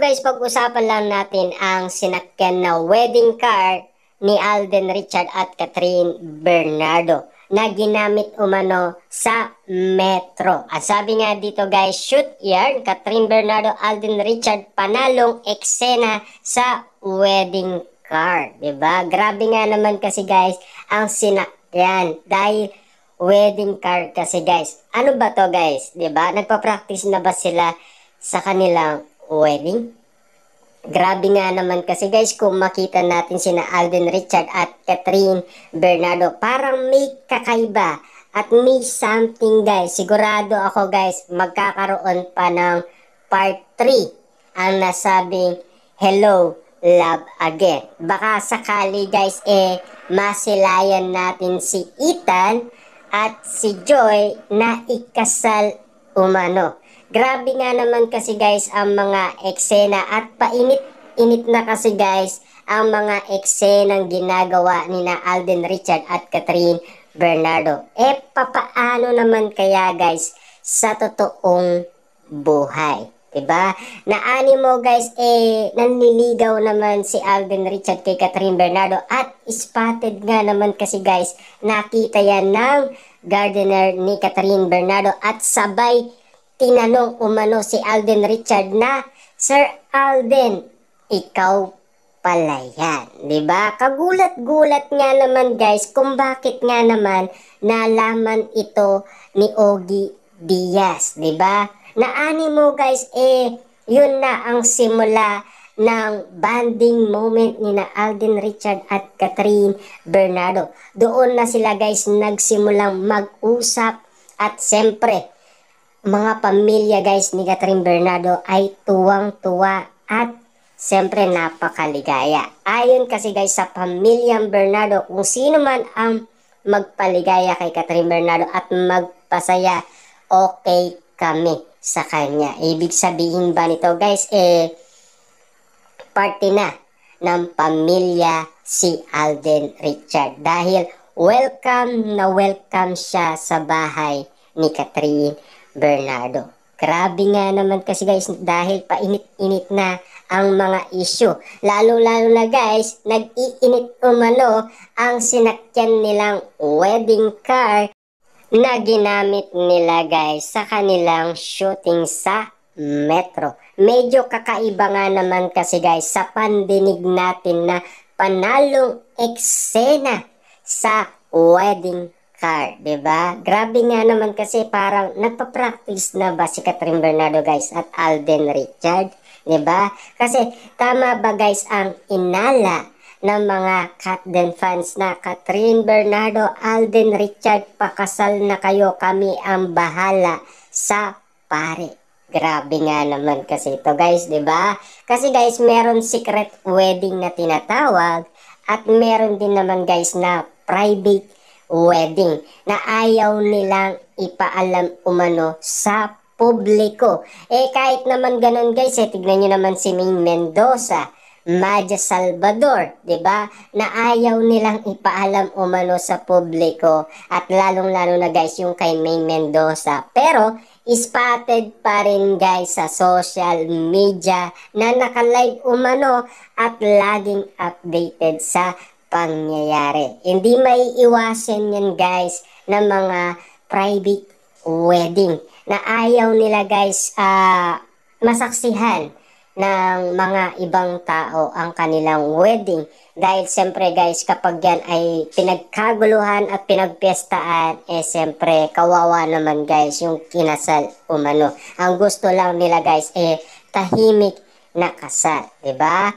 guys, pag-usapan lang natin ang sinakyan na wedding car ni Alden Richard at Catherine Bernardo na ginamit umano sa Metro. At sabi nga dito guys, shoot yarn, Catherine Bernardo, Alden Richard, panalong eksena sa wedding car. Diba? Grabe nga naman kasi guys ang sinakyan dahil wedding car kasi guys. Ano ba to guys? Diba? Nagpa-practice na ba sila sa kanilang wedding? Grabe nga naman kasi guys kung makita natin sina Alden Richard at Catherine Bernardo, parang may kakaiba at may something guys. Sigurado ako guys magkakaroon pa ng part 3 ang nasabing hello, love again. Baka sakali guys masilayan natin si Ethan at si Joy na ikasal umano. Grabe nga naman kasi guys ang mga eksena at painit-init na kasi guys ang mga eksenang ginagawa ni na Alden Richard at Catherine Bernardo. Papaano naman kaya guys sa totoong buhay? Diba? Naani mo guys, nanliligaw naman si Alden Richard kay Catherine Bernardo at spotted nga naman kasi guys, nakita yan ng gardener ni Catherine Bernardo at sabay tinanong umano si Alden Richard na, Sir Alden, ikaw pala yan. Diba? Kagulat-gulat nga naman guys kung bakit nga naman nalaman ito ni Ogie Diaz. Diba? Naani mo guys, yun na ang simula ng bonding moment ni na Alden Richard at Catherine Bernardo. Doon na sila guys nagsimulang mag-usap at siyempre, mga pamilya guys ni Catherine Bernardo ay tuwang-tuwa at siyempre napakaligaya. Ayon kasi guys sa pamilyang Bernardo, kung sino man ang magpaligaya kay Catherine Bernardo at magpasaya, okay kami sa kanya. Ibig sabihin ba nito guys, parte na ng pamilya si Alden Richard dahil welcome na welcome siya sa bahay ni Catherine Bernardo. Grabe nga naman kasi guys dahil painit-init na ang mga issue. Lalo-lalo na guys, nag-iinit umano ang sinakyan nilang wedding car na ginamit nila guys sa kanilang shooting sa Metro. Medyo kakaiba nga naman kasi guys sa pandinig natin na panalong eksena sa wedding car, diba? Grabe nga naman kasi parang nagpa-practice na ba si Catherine Bernardo guys at Alden Richard, diba? Kasi tama ba guys ang inala ng mga Catden fans na Catherine Bernardo, Alden Richard, pakasal na kayo, kami ang bahala sa pare. Grabe nga naman kasi ito guys, diba? Kasi guys meron secret wedding na tinatawag at meron din naman guys na private wedding na ayaw nilang ipaalam umano sa publiko. Kahit naman ganun guys, tignan nyo naman si Ming Mendoza, Maja Salvador, diba? Na ayaw nilang ipaalam umano sa publiko at lalong-lalo na guys yung kay Ming Mendoza. Pero spotted pa rin guys sa social media na naka-live umano at laging updated sa pangyayari. Hindi may iwasan yan guys ng mga private wedding na ayaw nila guys masaksihan ng mga ibang tao ang kanilang wedding. Dahil siyempre guys kapag yan ay pinagkaguluhan at pinagpiestaan, siyempre kawawa naman guys yung kinasal umano. Ang gusto lang nila guys tahimik na kasal, diba?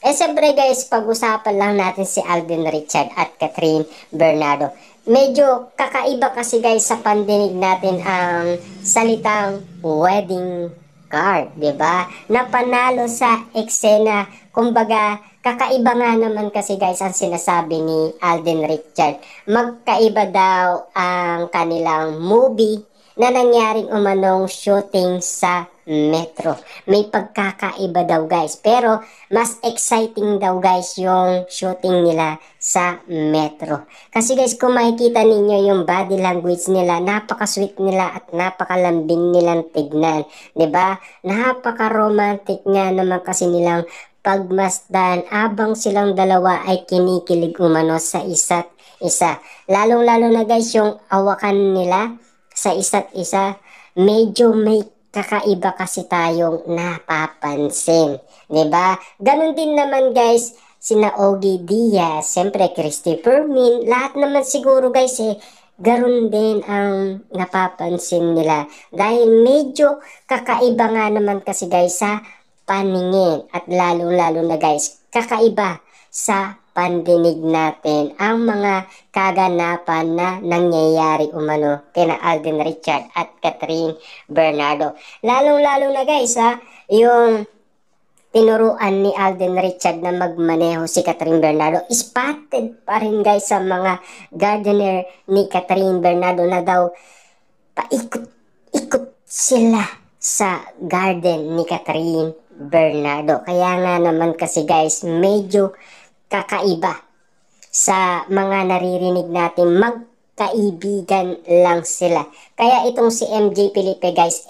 Siyempre guys, pag-usapan lang natin si Alden Richard at Catherine Bernardo. Medyo kakaiba kasi guys sa pandinig natin ang salitang wedding car, diba? Na panalo sa eksena, kumbaga kakaiba nga naman kasi guys ang sinasabi ni Alden Richard. Magkaiba daw ang kanilang movie na nangyaring umanong shooting sa Metro. May pagkakaiba daw guys, pero mas exciting daw guys yung shooting nila sa Metro. Kasi guys, kung makikita ninyo yung body language nila, napaka-sweet nila at napakalambing nilang tignan. 'Di ba? Napaka-romantic nga naman kasi nilang pagmasdan abang silang dalawa ay kinikilig umano sa isa't isa. Lalong-lalo na guys yung awakan nila sa isa't isa, medyo may kakaiba kasi tayong napapansin. 'Di ba? Ganon din naman guys, sina Ogie Diaz, siyempre Christopher Min, lahat naman siguro guys garon din ang napapansin nila. Dahil medyo kakaiba nga naman kasi guys sa paningin at lalo-lalo na guys, kakaiba sa pandinig natin ang mga kaganapan na nangyayari umano kina Alden Richard at Catherine Bernardo. Lalong-lalo na guys yung tinuruan ni Alden Richard na magmaneho si Catherine Bernardo, spotted pa rin guys sa mga gardener ni Catherine Bernardo na daw paikot-ikot sila sa garden ni Catherine Bernardo. Kaya nga naman kasi guys, medyo kakaiba sa mga naririnig natin, magkaibigan lang sila. Kaya itong si MJ Felipe guys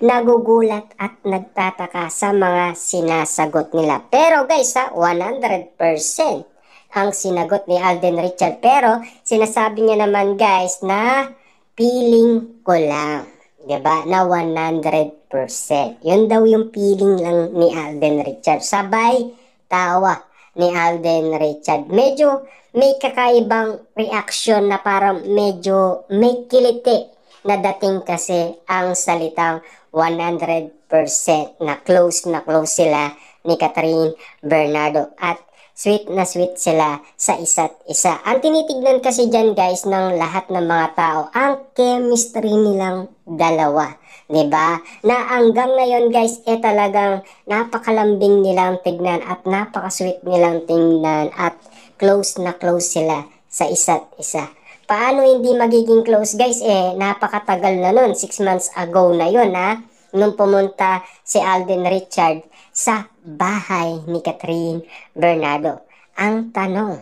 nagugulat at nagtataka sa mga sinasagot nila. Pero guys 100% ang sinagot ni Alden Richard, pero sinasabi niya naman guys na feeling ko lang, 'di ba? Na 100%. Yun daw yung feeling lang ni Alden Richard. Sabay tawa ni Alden Richard. Medyo may kakaibang reaction na parang medyo may kiliti na dating kasi ang salitang 100% na close sila ni Catherine Bernardo at sweet na sweet sila sa isa't isa. Ang tinitignan kasi dyan guys ng lahat ng mga tao, ang chemistry nilang dalawa. 'Di ba? Na hanggang ngayon guys talagang napakalambing nilang tignan at napaka-sweet nilang tingnan at close na close sila sa isa't isa. Paano hindi magiging close guys napakatagal na nun, 6 months ago na yun nung pumunta si Alden Richard sa bahay ni Catherine Bernardo. Ang tanong,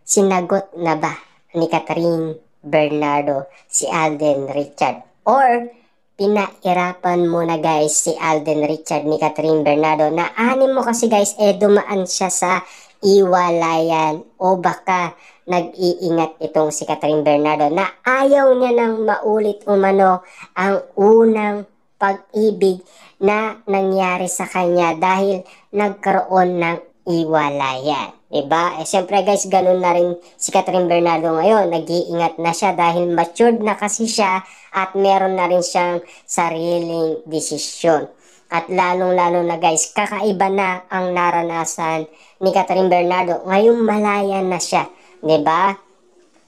sinagot na ba ni Catherine Bernardo si Alden Richard? Or pinairapan muna guys si Alden Richard ni Catherine Bernardo na anim mo kasi guys dumaan siya sa iwalayan, o baka nag-iingat itong si Catherine Bernardo na ayaw niya nang maulit umano ang unang pag-ibig na nangyari sa kanya dahil nagkaroon ng iwalayan. Diba? Siyempre guys, ganun na rin si Catherine Bernardo ngayon. Nag-iingat na siya dahil matured na kasi siya at meron na rin siyang sariling desisyon. At lalong-lalo na guys, kakaiba na ang naranasan ni Catherine Bernardo. Ngayong malaya na siya. Diba?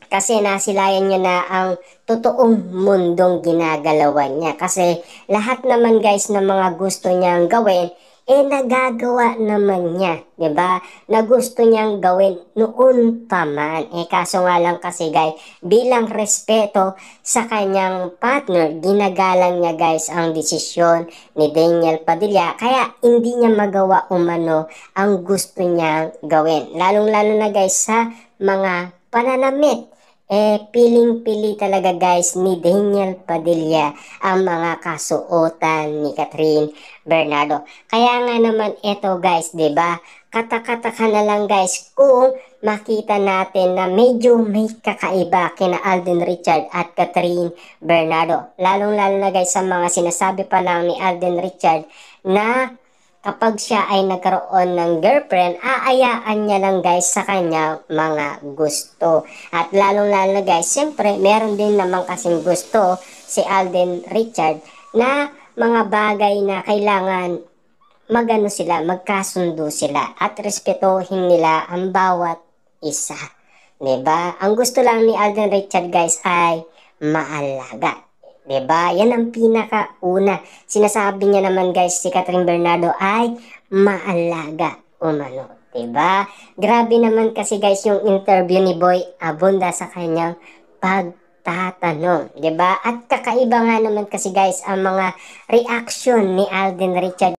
Kasi nasilayan niya na ang totoong mundong ginagalawan niya. Kasi lahat naman guys ng mga gusto niyang gawin, nagagawa naman niya, 'di ba? Na gusto niyang gawin noon pa man. Kaso nga lang kasi guys, bilang respeto sa kanyang partner, ginagalang niya guys ang desisyon ni Daniel Padilla. Kaya hindi niya magawa umano ang gusto niyang gawin. Lalong-lalo na guys sa mga pananamit. Piling-pili talaga guys ni Daniel Padilla ang mga kasuotan ni Catherine Bernardo. Kaya nga naman ito guys, 'di ba? Kata-kata na lang guys kung makita natin na medyo may kakaiba kina Alden Richard at Catherine Bernardo. Lalong-lalo na guys sa mga sinasabi pa lang ni Alden Richard na kapag siya ay nagkaroon ng girlfriend, aayaan niya lang guys sa kanya mga gusto. At lalong-lalo na guys, siyempre meron din naman kasing gusto si Alden Richard na mga bagay na kailangan magkasundo sila at respetuhin nila ang bawat isa. 'Di ba? Ang gusto lang ni Alden Richard guys ay maalaga. 'Di ba? Yan ang pinakauna. Sinasabi niya naman guys si Catherine Bernardo ay maalaga umano. 'Di ba? Grabe naman kasi guys yung interview ni Boy Abunda sa kanyang magtatanong, 'di ba? At kakaiba nga naman kasi guys ang mga reaction ni Alden Richard